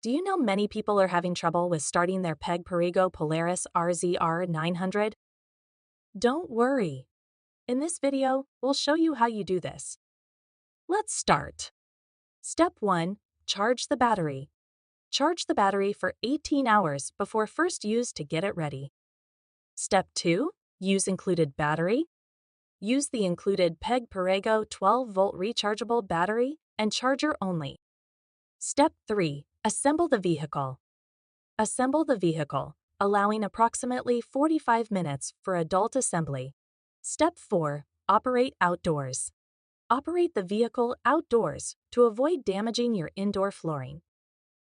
Do you know many people are having trouble with starting their Peg Perego Polaris RZR 900? Don't worry. In this video, we'll show you how you do this. Let's start. Step 1. Charge the battery. Charge the battery for 18 hours before first use to get it ready. Step 2. Use included battery. Use the included Peg Perego 12-volt rechargeable battery and charger only. Step 3. Assemble the vehicle. Assemble the vehicle, allowing approximately 45 minutes for adult assembly. Step 4. Operate outdoors. Operate the vehicle outdoors to avoid damaging your indoor flooring.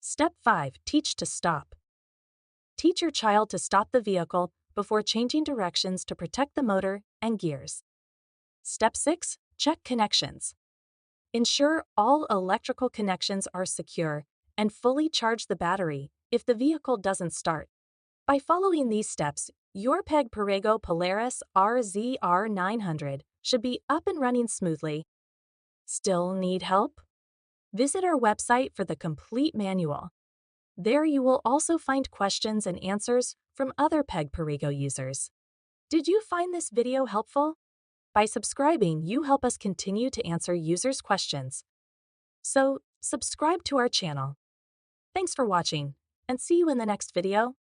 Step 5. Teach to stop. Teach your child to stop the vehicle before changing directions to protect the motor and gears. Step 6. Check connections. Ensure all electrical connections are secure and fully charge the battery if the vehicle doesn't start. By following these steps, your Peg Perego Polaris RZR 900 should be up and running smoothly. Still need help? Visit our website for the complete manual. There you will also find questions and answers from other Peg Perego users. Did you find this video helpful? By subscribing, you help us continue to answer users' questions. So, subscribe to our channel. Thanks for watching, and see you in the next video.